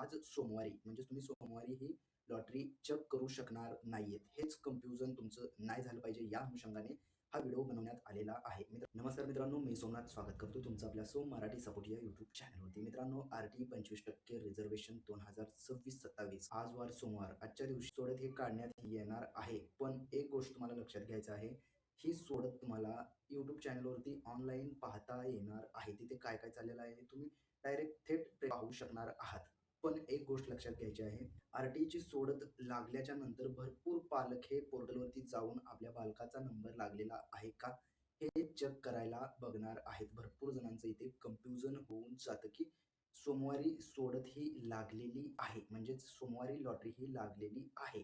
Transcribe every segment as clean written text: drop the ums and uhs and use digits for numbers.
आज सोमवारी म्हणजे तुम्ही सोमवारी ही लॉटरी चेक करू शकणार नाहीयेत. हेच कन्फ्युजन तुमचं नाही झालं पाहिजे या अनुषंगाने हा व्हिडिओ बनवण्यात आलेला आहे. नमस्कार मित्रांनो, मी सोमनाथ स्वागत करतो तुमचं आपल्या सोम मराठी सपोर्ट या यूट्यूब चॅनलवरती. मित्रांनो, आरटी 25% रिझर्वेशन 2026-27 आज वार सोमवार, आजच्या दिवशी सोडत हे काढण्यात येणार आहे. पण एक गोष्ट तुम्हाला लक्षात घ्यायचं आहे, ही सोडत तुम्हाला यूट्यूब चॅनलवरती ऑनलाईन पाहता येणार आहे. तिथे काय काय चाललेलं आहे तुम्ही डायरेक्ट थेट पाहू शकणार आहात. पण एक गोष्ट लक्षात घ्यायची आहे, आरटीची सोडत लागल्याच्या नंतर भरपूर पालक हे पोर्टलवरती जाऊन आपल्या बालकाचा नंबर लागलेला आहे का हे चेक करायला बघणार आहेत. भरपूर जणांचं इथे कन्फ्युजन होऊन जातं, की सोमवारी सोडत ही लागलेली आहे, म्हणजेच सोमवारी लॉटरी ही लागलेली आहे.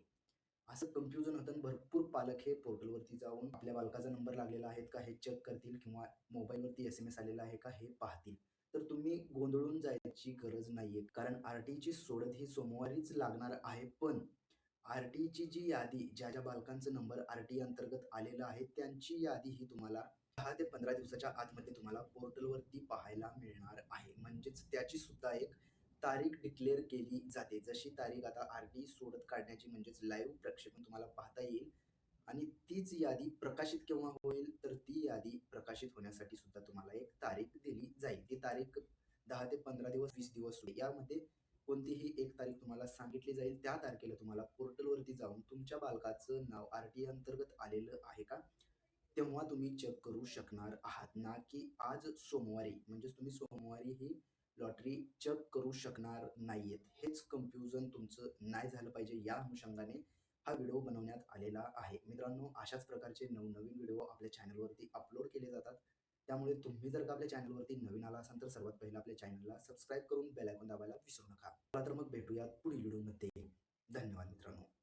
असं कन्फ्युजन होतं आणि भरपूर पालक हे पोर्टलवरती जाऊन आपल्या बालकाचा नंबर लागलेला आहे का हे चेक करतील किंवा मोबाईलवरती एस-एम-एस आलेला आहे का हे पाहतील. तर तुम्ही गोंधळून जायची गरज नाहीये. कारण आरटीची सोडत ही सोमवारीच लागणार आहे. पण आरटीची जी यादी ज्या बालकांचा नंबर आरटी अंतर्गत आलेला आहे, त्यांची यादी ही तुम्हाला 10 ते 15 दिवसाच्या आतमध्ये तुम्हाला पोर्टलवरती पाहायला मिळणार आहे. म्हणजेच त्याची सुद्धा एक तारीख डिक्लेअर केली जाते. जशी तारीख आता आरटी सोडत काढण्याची म्हणजेच लाईव्ह प्रक्षेपण तुम्हाला पाहता येईल आणि तीच यादी प्रकाशित केव्हा होईल, तर ती यादी प्रकाशित होण्यासाठी सुद्धा तुम्हाला एक तारीख दिली जाईल. ती तारीख 10 ते 15 दिवस, 20 दिवस यामध्ये कोणतीही एक तारीख तुम्हाला सांगितली जाईल. त्या तारखेला तुम्हाला पोर्टलवरती जाऊन तुमच्या बालकाचं नाव आरटी अंतर्गत आलेलं आहे का, तेव्हा तुम्ही चेक करू शकणार आहात. ना की आज सोमवारी म्हणजेच तुम्ही सोमवारी ही लॉटरी चेक करू शकणार नाहीयेत. हेच कन्फ्युजन तुमचं नाही झालं पाहिजे या अनुषंगाने हा व्हिडिओ बनवण्यात आलेला आहे. मित्रांनो, अशाच प्रकारचे नवनवीन व्हिडिओ आपल्या चॅनलवरती अपलोड केले जातात. त्यामुळे तुम्ही जर का आपल्या चॅनलवरती नवीन आला असाल तर सर्वात पहिलं आपल्या चॅनलला सबस्क्राईब करून बेल आयकॉन दाबायला विसरू नका. चला तर मग भेटूयात पुढील व्हिडिओमध्ये.